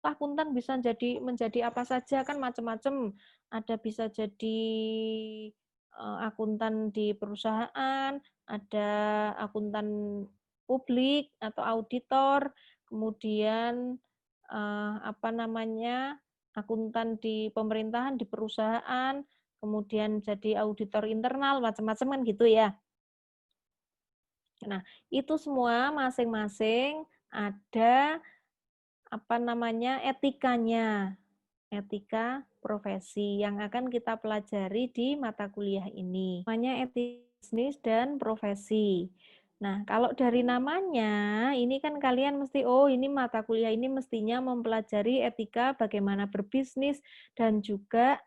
akuntan bisa menjadi apa saja, kan macam-macam. Ada bisa jadi akuntan di perusahaan, ada akuntan publik atau auditor, kemudian apa namanya, akuntan di pemerintahan, di perusahaan, kemudian jadi auditor internal, macam-macam kan gitu ya. Nah, itu semua masing-masing ada apa namanya, etikanya, etika profesi yang akan kita pelajari di mata kuliah ini. Namanya etika bisnis dan profesi. Nah, kalau dari namanya, ini kan kalian mesti, oh ini mata kuliah ini mestinya mempelajari etika bagaimana berbisnis dan juga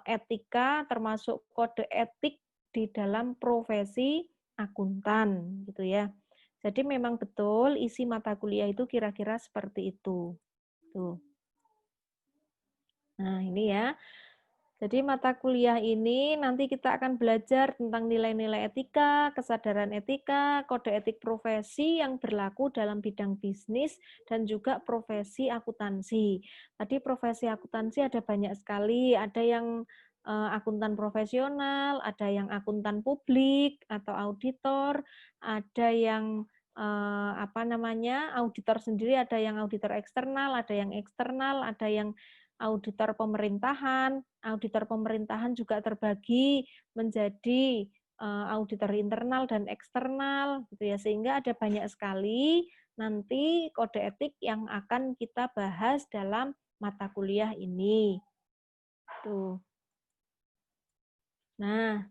etika termasuk kode etik di dalam profesi akuntan, gitu ya. Jadi memang betul isi mata kuliah itu kira-kira seperti itu. Tuh. Nah, ini ya. Jadi mata kuliah ini nanti kita akan belajar tentang nilai-nilai etika, kesadaran etika, kode etik profesi yang berlaku dalam bidang bisnis, dan juga profesi akuntansi. Tadi profesi akuntansi ada banyak sekali, ada yang akuntan profesional, ada yang akuntan publik atau auditor, ada yang apa namanya, auditor sendiri, ada yang auditor eksternal, ada yang eksternal, ada yang auditor pemerintahan. Auditor pemerintahan juga terbagi menjadi auditor internal dan eksternal, gitu ya. Sehingga ada banyak sekali nanti kode etik yang akan kita bahas dalam mata kuliah ini. Tuh. Nah,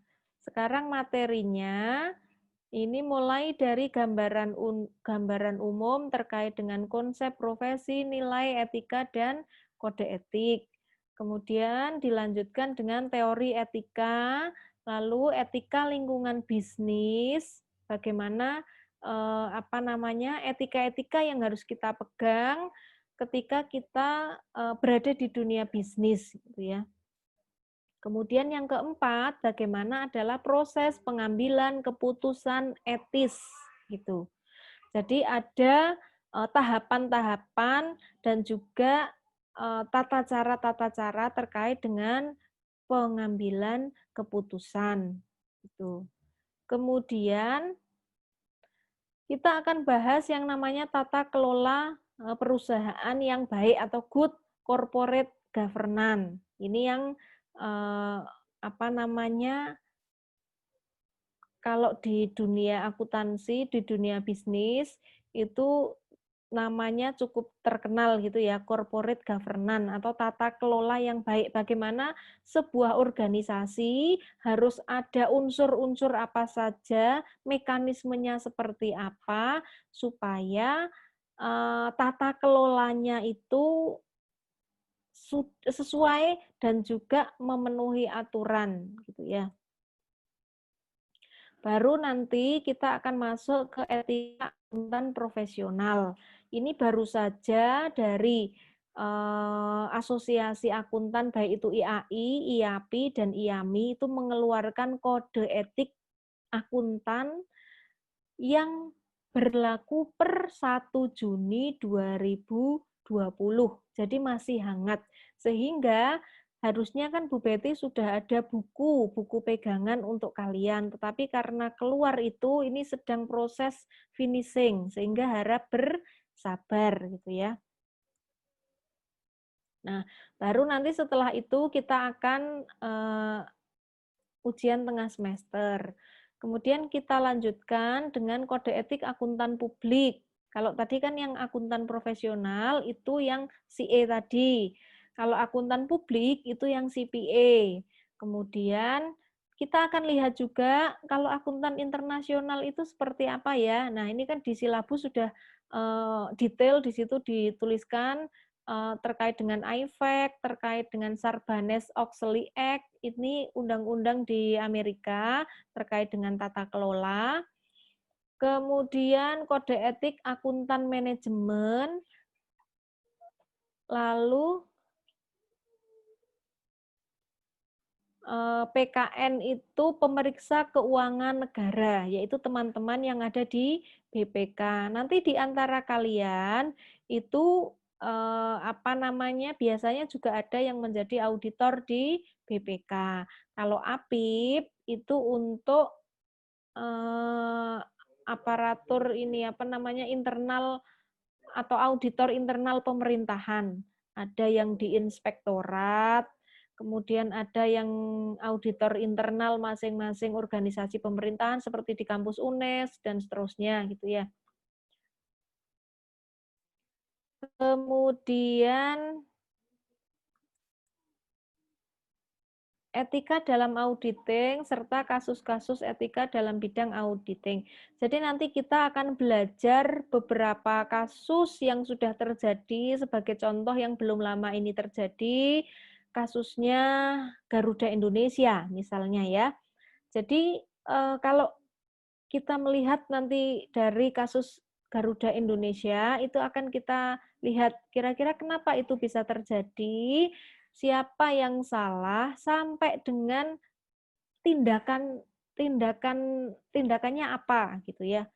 sekarang materinya ini mulai dari gambaran umum terkait dengan konsep profesi, nilai etika, dan kode etik. Kemudian dilanjutkan dengan teori etika, lalu etika lingkungan bisnis, bagaimana apa namanya etika-etika yang harus kita pegang ketika kita berada di dunia bisnis, gitu ya. Kemudian yang keempat, bagaimana adalah proses pengambilan keputusan etis gitu. Jadi ada tahapan-tahapan dan juga tata cara terkait dengan pengambilan keputusan gitu. Kemudian kita akan bahas yang namanya tata kelola perusahaan yang baik atau good corporate governance. Ini yang apa namanya, kalau di dunia akuntansi, di dunia bisnis itu namanya cukup terkenal gitu ya, corporate governance atau tata kelola yang baik. Bagaimana sebuah organisasi harus ada unsur-unsur apa saja, mekanismenya seperti apa supaya tata kelolanya itu sesuai dan juga memenuhi aturan gitu ya. Baru nanti kita akan masuk ke etika akuntan profesional. Ini baru saja dari Asosiasi Akuntan baik itu IAI, IAPI, dan IAMI itu mengeluarkan kode etik akuntan yang berlaku per 1 Juni 2020. Jadi masih hangat. Sehingga harusnya kan Bu Betty sudah ada buku pegangan untuk kalian. Tetapi karena keluar itu, ini sedang proses finishing. Sehingga harap bersabar gitu ya. Nah, baru nanti setelah itu kita akan ujian tengah semester. Kemudian kita lanjutkan dengan kode etik akuntan publik. Kalau tadi kan yang akuntan profesional itu yang CA tadi. Kalau akuntan publik itu yang CPA. Kemudian kita akan lihat juga kalau akuntan internasional itu seperti apa ya. Nah, ini kan di silabus sudah detail di situ dituliskan terkait dengan IFAC, terkait dengan Sarbanes-Oxley Act, ini undang-undang di Amerika terkait dengan tata kelola. Kemudian kode etik akuntan manajemen, lalu PKN itu pemeriksa keuangan negara, yaitu teman-teman yang ada di BPK. Nanti di antara kalian itu apa namanya, biasanya juga ada yang menjadi auditor di BPK. Kalau APIP itu untuk aparatur ini apa namanya internal atau auditor internal pemerintahan. Ada yang di inspektorat, kemudian ada yang auditor internal masing-masing organisasi pemerintahan seperti di kampus UNES dan seterusnya gitu ya. Kemudian etika dalam auditing, serta kasus-kasus etika dalam bidang auditing. Jadi nanti kita akan belajar beberapa kasus yang sudah terjadi, sebagai contoh yang belum lama ini terjadi, kasusnya Garuda Indonesia misalnya ya. Jadi kalau kita melihat nanti dari kasus Garuda Indonesia, itu akan kita lihat kira-kira kenapa itu bisa terjadi, siapa yang salah, sampai dengan tindakan tindakannya apa gitu ya.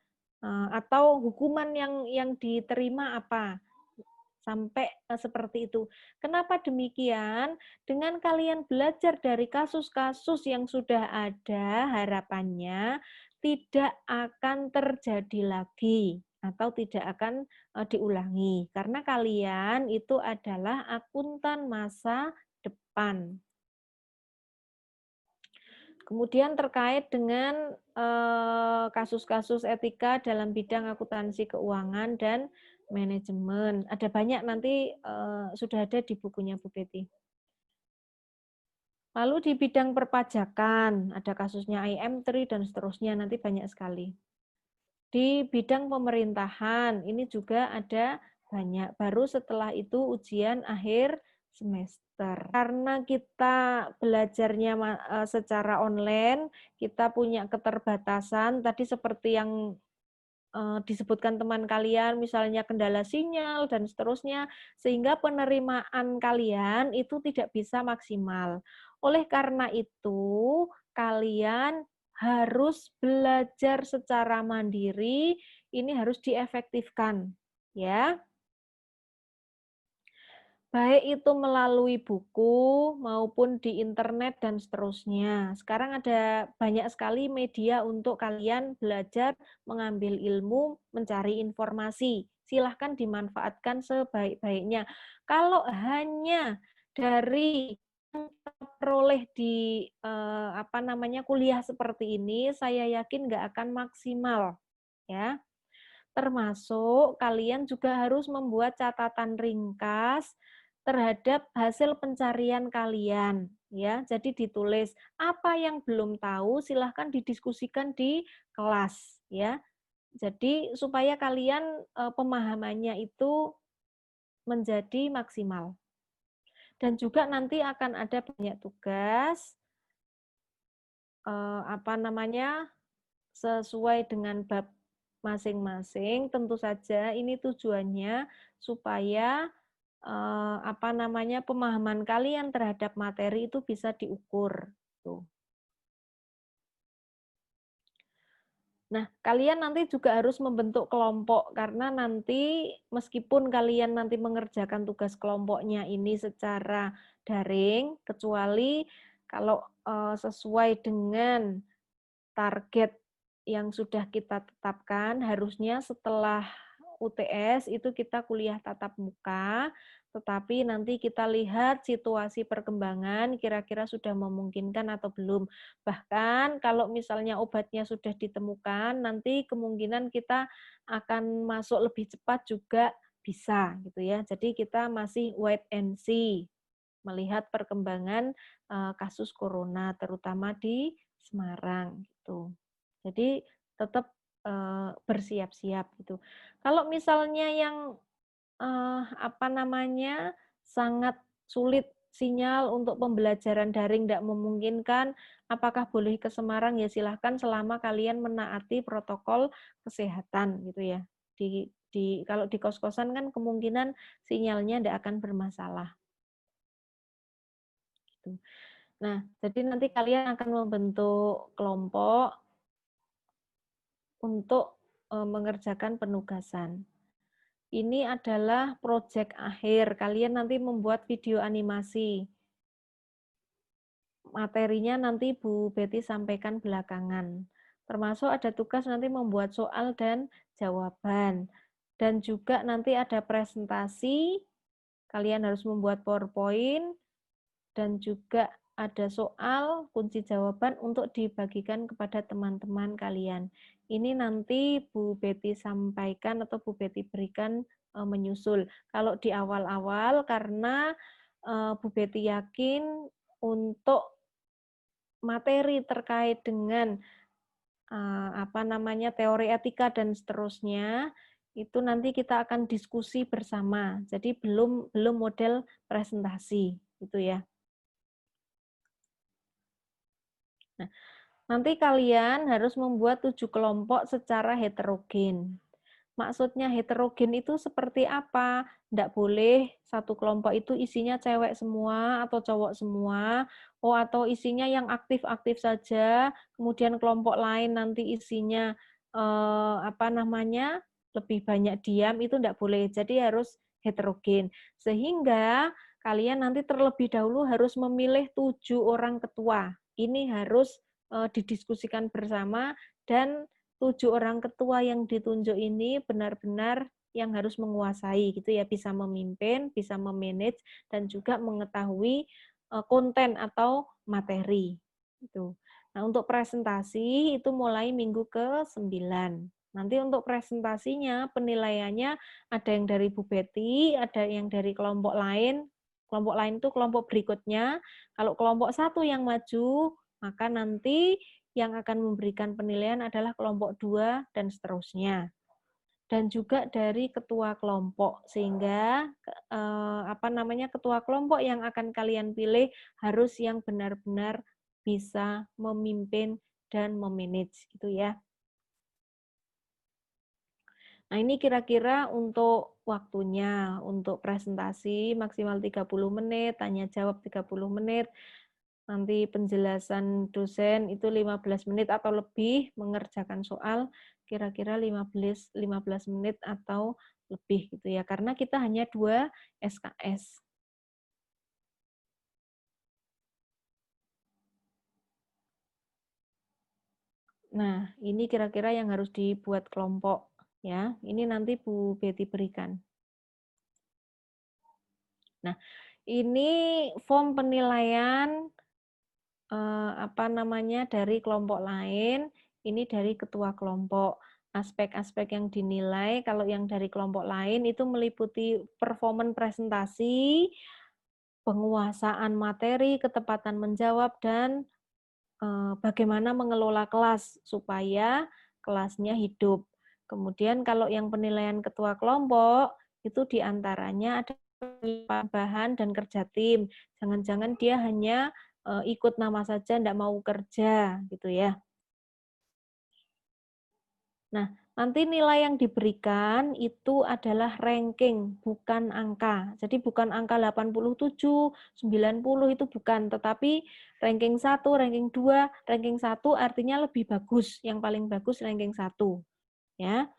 Atau hukuman yang diterima apa. Sampai seperti itu. Kenapa demikian? Dengan kalian belajar dari kasus-kasus yang sudah ada, harapannya tidak akan terjadi lagi atau tidak akan diulangi. Karena kalian itu adalah akuntan masa depan. Kemudian terkait dengan kasus-kasus etika dalam bidang akuntansi keuangan dan manajemen. Ada banyak nanti sudah ada di bukunya Bu Betty. Lalu di bidang perpajakan, ada kasusnya IM3 dan seterusnya, nanti banyak sekali. Di bidang pemerintahan, ini juga ada banyak. Baru setelah itu ujian akhir semester. Karena kita belajarnya secara online, kita punya keterbatasan, tadi seperti yang disebutkan teman kalian, misalnya kendala sinyal dan seterusnya, sehingga penerimaan kalian itu tidak bisa maksimal. Oleh karena itu, kalian harus belajar secara mandiri, ini harus diefektifkan, ya. Baik itu melalui buku maupun di internet dan seterusnya. Sekarang ada banyak sekali media untuk kalian belajar, mengambil ilmu, mencari informasi. Silahkan dimanfaatkan sebaik-baiknya. Kalau hanya dari yang peroleh di apa namanya kuliah seperti ini, saya yakin nggak akan maksimal, ya. Termasuk kalian juga harus membuat catatan ringkas terhadap hasil pencarian kalian, ya. Jadi ditulis apa yang belum tahu, silahkan didiskusikan di kelas, ya. Jadi supaya kalian pemahamannya itu menjadi maksimal. Dan juga nanti akan ada banyak tugas apa namanya sesuai dengan bab masing-masing. Tentu saja ini tujuannya supaya apa namanya pemahaman kalian terhadap materi itu bisa diukur. Tuh. Nah, kalian nanti juga harus membentuk kelompok karena nanti meskipun kalian nanti mengerjakan tugas kelompoknya ini secara daring, kecuali kalau sesuai dengan target yang sudah kita tetapkan, harusnya setelah UTS itu kita kuliah tatap muka, tetapi nanti kita lihat situasi perkembangan kira-kira sudah memungkinkan atau belum. Bahkan kalau misalnya obatnya sudah ditemukan, nanti kemungkinan kita akan masuk lebih cepat juga bisa gitu ya. Jadi kita masih wait and see melihat perkembangan kasus corona terutama di Semarang gitu. Jadi tetap bersiap-siap gitu. Kalau misalnya yang apa namanya sangat sulit sinyal untuk pembelajaran daring tidak memungkinkan, apakah boleh ke Semarang? Ya silahkan selama kalian menaati protokol kesehatan gitu ya. Kalau di kos-kosan kan kemungkinan sinyalnya tidak akan bermasalah. Gitu. Nah, jadi nanti kalian akan membentuk kelompok untuk mengerjakan penugasan. Ini adalah proyek akhir. Kalian nanti membuat video animasi. Materinya nanti Bu Betty sampaikan belakangan. Termasuk ada tugas nanti membuat soal dan jawaban. Dan juga nanti ada presentasi, kalian harus membuat PowerPoint, dan juga ada soal, kunci jawaban untuk dibagikan kepada teman-teman kalian. Ini nanti Bu Betty sampaikan atau Bu Betty berikan menyusul. Kalau di awal-awal karena Bu Betty yakin untuk materi terkait dengan teori etika dan seterusnya itu nanti kita akan diskusi bersama. Jadi belum model presentasi gitu ya. Nah, nanti kalian harus membuat 7 kelompok secara heterogen. Maksudnya heterogen itu seperti apa? Tidak boleh satu kelompok itu isinya cewek semua atau cowok semua, atau isinya yang aktif-aktif saja, kemudian kelompok lain nanti isinya lebih banyak diam, itu tidak boleh. Jadi harus heterogen. Sehingga kalian nanti terlebih dahulu harus memilih 7 orang ketua. Ini harus didiskusikan bersama dan 7 orang ketua yang ditunjuk ini benar-benar yang harus menguasai gitu ya, bisa memimpin, bisa memanage dan juga mengetahui konten atau materi gitu. Nah, untuk presentasi itu mulai minggu ke-9. Nanti untuk presentasinya penilaiannya ada yang dari Bu Betty, ada yang dari kelompok lain. Kelompok lain itu kelompok berikutnya. Kalau kelompok satu yang maju, maka nanti yang akan memberikan penilaian adalah kelompok 2 dan seterusnya. Dan juga dari ketua kelompok, sehingga ketua kelompok yang akan kalian pilih harus yang benar-benar bisa memimpin dan memanage gitu ya. Nah, ini kira-kira untuk waktunya, untuk presentasi maksimal 30 menit, tanya jawab 30 menit, nanti penjelasan dosen itu 15 menit atau lebih, mengerjakan soal kira-kira 15 menit atau lebih gitu ya, karena kita hanya 2 SKS. Nah, ini kira-kira yang harus dibuat kelompok ya. Ini nanti Bu Betty berikan. Nah, ini form penilaian dari kelompok lain, ini dari ketua kelompok. Aspek-aspek yang dinilai kalau yang dari kelompok lain itu meliputi performan presentasi, penguasaan materi, ketepatan menjawab, dan bagaimana mengelola kelas supaya kelasnya hidup. Kemudian kalau yang penilaian ketua kelompok, itu diantaranya ada bahan dan kerja tim. Jangan-jangan dia hanya ikut nama saja, tidak mau kerja, gitu ya. Nah, nanti nilai yang diberikan itu adalah ranking, bukan angka. Jadi bukan angka 87, 90 itu bukan, tetapi ranking 1, ranking 2, ranking 1 artinya lebih bagus, yang paling bagus ranking 1. Ya.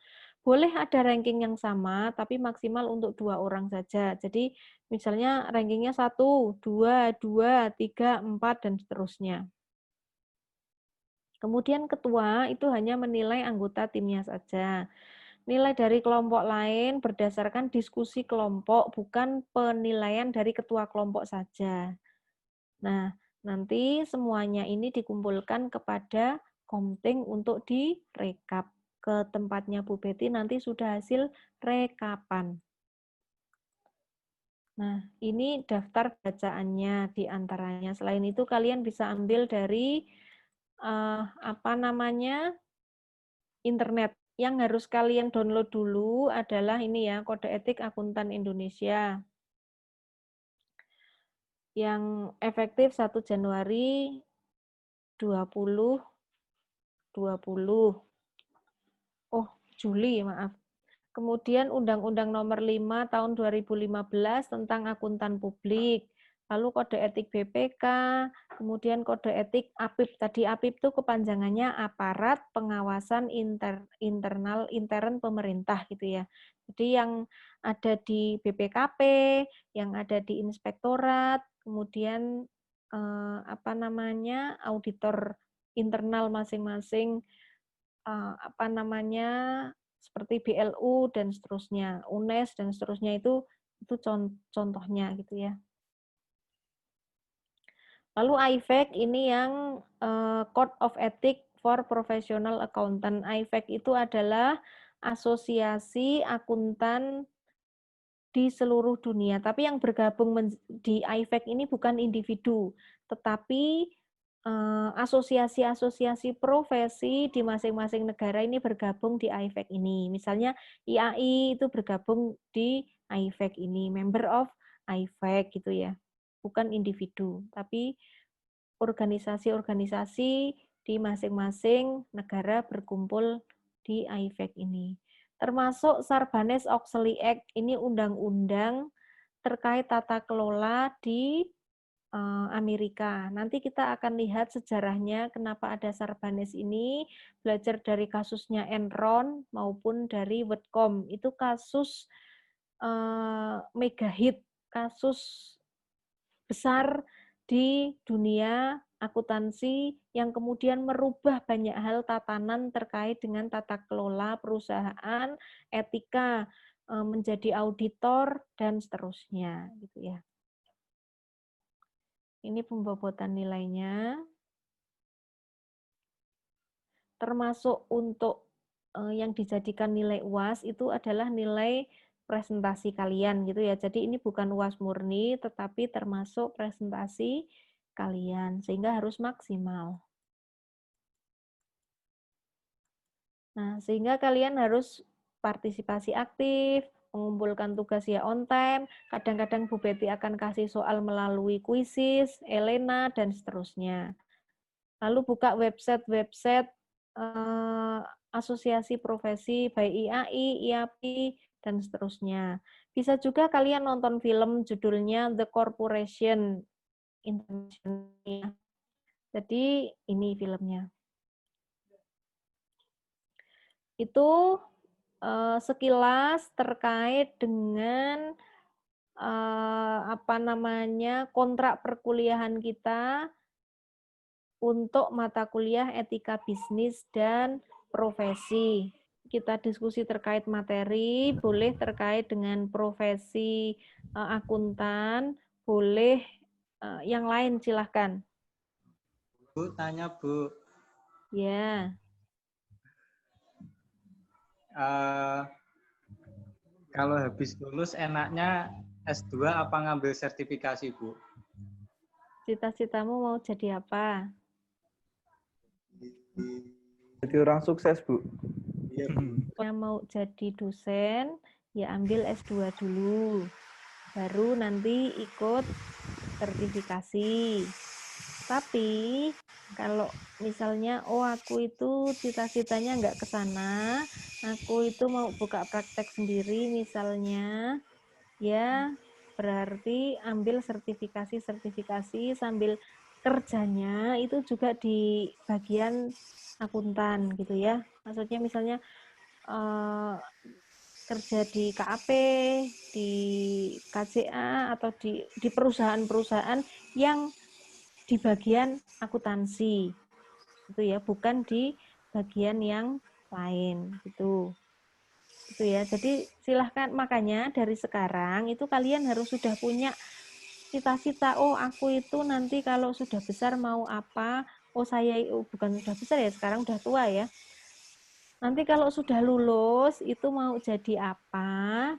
Boleh ada ranking yang sama, tapi maksimal untuk 2 orang saja. Jadi misalnya rankingnya 1, 2, 2, 3, 4, dan seterusnya. Kemudian ketua itu hanya menilai anggota timnya saja. Nilai dari kelompok lain berdasarkan diskusi kelompok, bukan penilaian dari ketua kelompok saja. Nah, nanti semuanya ini dikumpulkan kepada Komting untuk direkap. Ke tempatnya Bu Betty nanti sudah hasil rekapan. Nah, ini daftar bacaannya di antaranya. Selain itu kalian bisa ambil dari internet. Yang harus kalian download dulu adalah ini ya, Kode Etik Akuntan Indonesia. Yang efektif 1 Januari 2020. Juli, maaf. Kemudian Undang-Undang Nomor 5 Tahun 2015 tentang Akuntan Publik. lalu kode etik BPK, kemudian kode etik APIP. Tadi APIP itu kepanjangannya Aparat Pengawasan Intern Pemerintah gitu ya. Jadi yang ada di BPKP, yang ada di Inspektorat, kemudian auditor internal masing-masing, seperti BLU dan seterusnya, UNES dan seterusnya itu contohnya gitu ya. Lalu IFAC ini yang Code of Ethics for Professional Accountant. IFAC itu adalah asosiasi akuntan di seluruh dunia. Tapi yang bergabung di IFAC ini bukan individu, tetapi asosiasi-asosiasi profesi di masing-masing negara ini bergabung di IFAC ini. Misalnya IAI itu bergabung di IFAC ini, member of IFAC gitu ya. Bukan individu, tapi organisasi-organisasi di masing-masing negara berkumpul di IFAC ini. Termasuk Sarbanes-Oxley Act, ini undang-undang terkait tata kelola di Amerika. Nanti kita akan lihat sejarahnya kenapa ada Sarbanes ini, belajar dari kasusnya Enron maupun dari WorldCom. Itu kasus mega hit, kasus besar di dunia akuntansi yang kemudian merubah banyak hal tatanan terkait dengan tata kelola perusahaan, etika, menjadi auditor, dan seterusnya. Gitu ya. Ini pembobotan nilainya. Termasuk untuk yang dijadikan nilai UAS itu adalah nilai presentasi kalian gitu ya. Jadi ini bukan UAS murni, tetapi termasuk presentasi kalian, sehingga harus maksimal. Nah, sehingga kalian harus partisipasi aktif, mengumpulkan tugas ya on time, kadang-kadang Bu Betty akan kasih soal melalui kuisis, Elena, dan seterusnya. Lalu buka website-website asosiasi profesi, baik IAI, IAPI, dan seterusnya. Bisa juga kalian nonton film judulnya The Corporation International. Jadi ini filmnya. Itu sekilas terkait dengan kontrak perkuliahan kita untuk mata kuliah etika bisnis dan profesi. Kita diskusi terkait materi, boleh terkait dengan profesi akuntan, boleh yang lain silahkan. Bu, tanya Bu. Ya. Kalau habis lulus enaknya S2 apa ngambil sertifikasi, Bu? Cita-citamu mau jadi apa? Jadi orang sukses, Bu. Yang mau jadi dosen, ya ambil S2 dulu. Baru nanti ikut sertifikasi. Tapi kalau misalnya, aku itu cita-citanya nggak ke sana, aku itu mau buka praktek sendiri misalnya, ya berarti ambil sertifikasi sambil kerjanya itu juga di bagian akuntan gitu ya. Maksudnya misalnya kerja di KAP, di KCA, atau di perusahaan-perusahaan yang di bagian akuntansi gitu ya, bukan di bagian yang lain gitu ya. Jadi silahkan, makanya dari sekarang itu kalian harus sudah punya cita-cita. Aku itu nanti kalau sudah besar mau apa. Saya bukan sudah besar ya, sekarang udah tua ya. Nanti kalau sudah lulus itu mau jadi apa,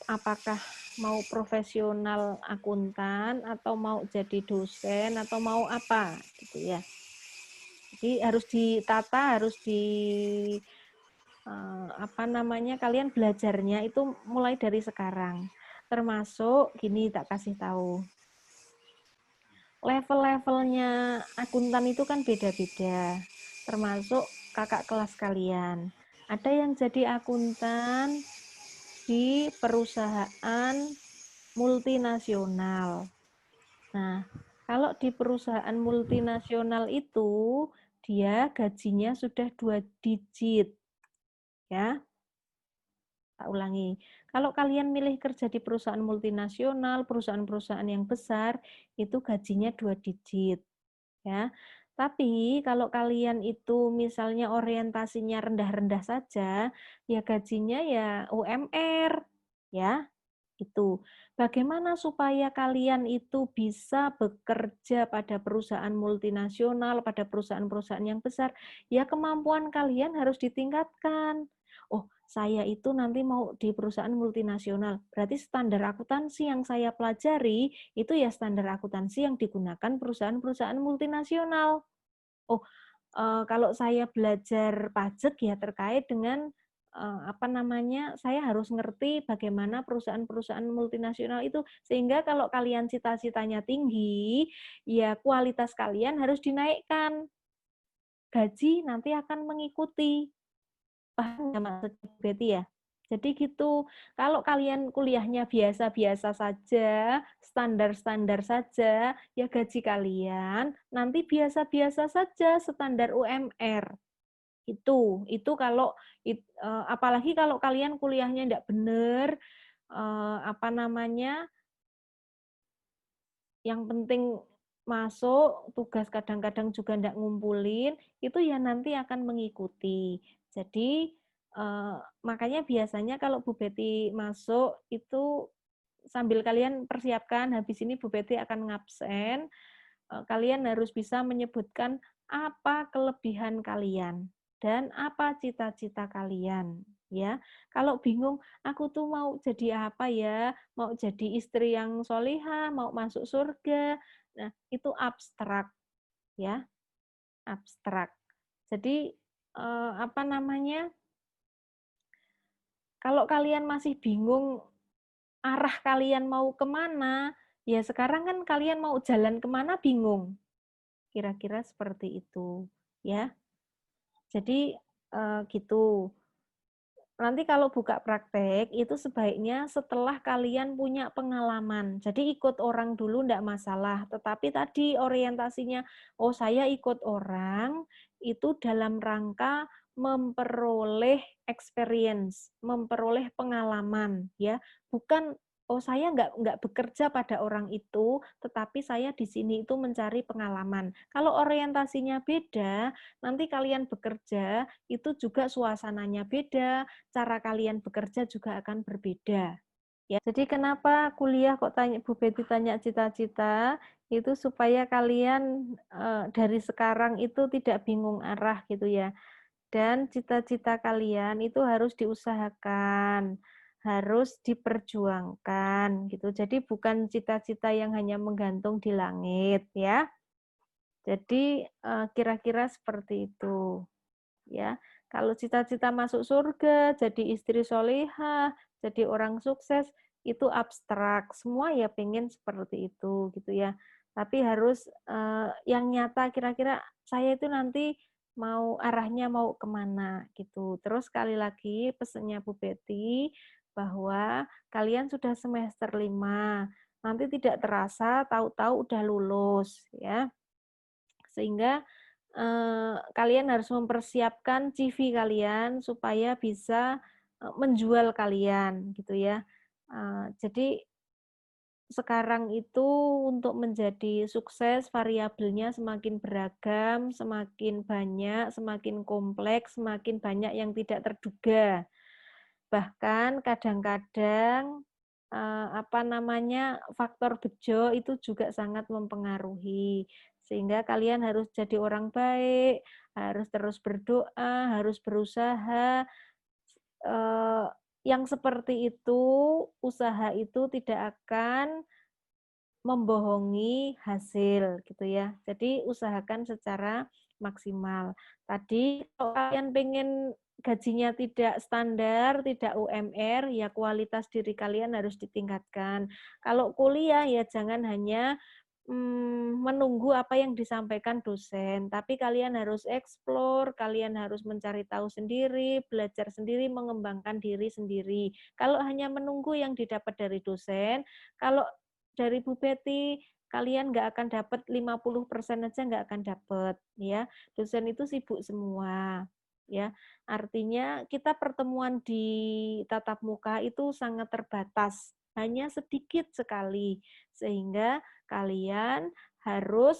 apakah mau profesional akuntan atau mau jadi dosen atau mau apa gitu ya. Jadi harus ditata, harus kalian belajarnya itu mulai dari sekarang. Termasuk gini, tak kasih tahu. Level-levelnya akuntan itu kan beda-beda. Termasuk kakak kelas kalian. Ada yang jadi akuntan di perusahaan multinasional. Nah, kalau di perusahaan multinasional itu dia gajinya sudah 2 digit. Ya. Tak ulangi. Kalau kalian milih kerja di perusahaan multinasional, perusahaan-perusahaan yang besar, itu gajinya 2 digit. Ya. Tapi kalau kalian itu misalnya orientasinya rendah-rendah saja, ya gajinya ya UMR. Ya. Itu. Bagaimana supaya kalian itu bisa bekerja pada perusahaan multinasional, pada perusahaan-perusahaan yang besar? Ya kemampuan kalian harus ditingkatkan. Oh, saya itu nanti mau di perusahaan multinasional. Berarti standar akuntansi yang saya pelajari itu ya standar akuntansi yang digunakan perusahaan-perusahaan multinasional. Oh, kalau saya belajar pajak ya terkait dengan saya harus ngerti bagaimana perusahaan-perusahaan multinasional itu. Sehingga kalau kalian cita-citanya tinggi, ya kualitas kalian harus dinaikkan. Gaji nanti akan mengikuti. Paham nggak maksudnya Betty ya? Jadi gitu, kalau kalian kuliahnya biasa-biasa saja, standar-standar saja, ya gaji kalian nanti biasa-biasa saja, standar UMR. Itu kalau apalagi kalau kalian kuliahnya tidak benar, yang penting masuk, tugas kadang-kadang juga tidak ngumpulin, itu ya nanti akan mengikuti. Jadi makanya biasanya kalau Bu Betty masuk itu sambil kalian persiapkan, habis ini Bu Betty akan ngabsen, kalian harus bisa menyebutkan apa kelebihan kalian dan apa cita-cita kalian. Ya, kalau bingung, aku tuh mau jadi apa ya? Mau jadi istri yang solihah, mau masuk surga. Nah, itu abstrak, ya, abstrak. Jadi kalau kalian masih bingung arah kalian mau kemana, ya sekarang kan kalian mau jalan kemana bingung. Kira-kira seperti itu, ya. Jadi gitu. Nanti kalau buka praktek, itu sebaiknya setelah kalian punya pengalaman. Jadi ikut orang dulu enggak masalah. Tetapi tadi orientasinya, oh saya ikut orang, itu dalam rangka memperoleh experience, memperoleh pengalaman. Ya, bukan, oh saya enggak bekerja pada orang itu, tetapi saya di sini itu mencari pengalaman. Kalau orientasinya beda, nanti kalian bekerja, itu juga suasananya beda, cara kalian bekerja juga akan berbeda. Ya, jadi kenapa kuliah kok Bu Betty tanya cita-cita, itu supaya kalian dari sekarang itu tidak bingung arah gitu ya. Dan cita-cita kalian itu harus diusahakan, harus diperjuangkan gitu. Jadi bukan cita-cita yang hanya menggantung di langit ya. Jadi kira-kira seperti itu. Ya, kalau cita-cita masuk surga, jadi istri solehah, jadi orang sukses, itu abstrak. Semua ya pengen seperti itu gitu ya. Tapi harus yang nyata kira-kira saya itu nanti mau arahnya mau kemana gitu. Terus sekali lagi pesannya Bu Betty bahwa kalian sudah semester 5. Nanti tidak terasa tahu-tahu udah lulus ya. Sehingga kalian harus mempersiapkan CV kalian supaya bisa menjual kalian gitu ya. Jadi sekarang itu untuk menjadi sukses variabelnya semakin beragam, semakin banyak, semakin kompleks, semakin banyak yang tidak terduga. Bahkan kadang-kadang faktor bejo itu juga sangat mempengaruhi. Sehingga kalian harus jadi orang baik, harus terus berdoa, harus berusaha. Yang seperti itu, usaha itu tidak akan membohongi hasil gitu ya. Jadi usahakan secara maksimal. Tadi kalau kalian pengen gajinya tidak standar, tidak UMR, ya kualitas diri kalian harus ditingkatkan. Kalau kuliah ya jangan hanya menunggu apa yang disampaikan dosen, tapi kalian harus explore, kalian harus mencari tahu sendiri, belajar sendiri, mengembangkan diri sendiri. Kalau hanya menunggu yang didapat dari dosen, kalau dari Bu Betty, kalian nggak akan dapat 50% aja nggak akan dapat, ya. Dosen itu sibuk semua, ya. Artinya kita pertemuan di tatap muka itu sangat terbatas, hanya sedikit sekali, sehingga kalian harus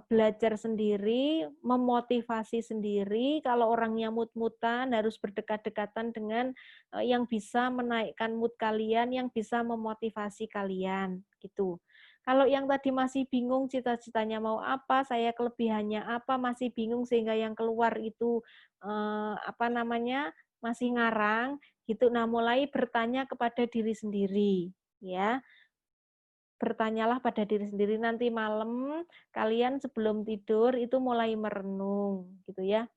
belajar sendiri, memotivasi sendiri. Kalau orangnya mut-mutan, harus berdekat-dekatan dengan yang bisa menaikkan mood kalian, yang bisa memotivasi kalian, gitu. Kalau yang tadi masih bingung cita-citanya mau apa, saya kelebihannya apa, masih bingung sehingga yang keluar itu masih ngarang, gitu. Nah, mulai bertanya kepada diri sendiri, ya. Bertanyalah pada diri sendiri, nanti malam kalian sebelum tidur itu mulai merenung, gitu ya.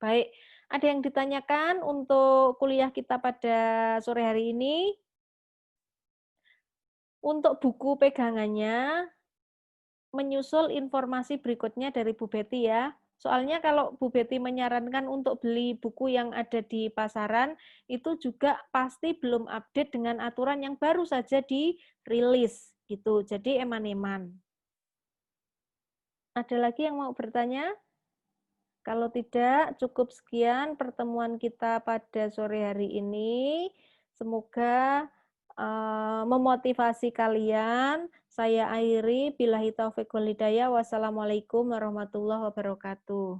Baik, ada yang ditanyakan untuk kuliah kita pada sore hari ini? Untuk buku pegangannya, menyusul informasi berikutnya dari Bu Betty ya. Soalnya kalau Bu Betty menyarankan untuk beli buku yang ada di pasaran, itu juga pasti belum update dengan aturan yang baru saja dirilis, gitu. Jadi eman-eman. Ada lagi yang mau bertanya? Kalau tidak, cukup sekian pertemuan kita pada sore hari ini. Semoga memotivasi kalian. Saya akhiri, billahi taufiq wal hidayah. Wassalamualaikum warahmatullahi wabarakatuh.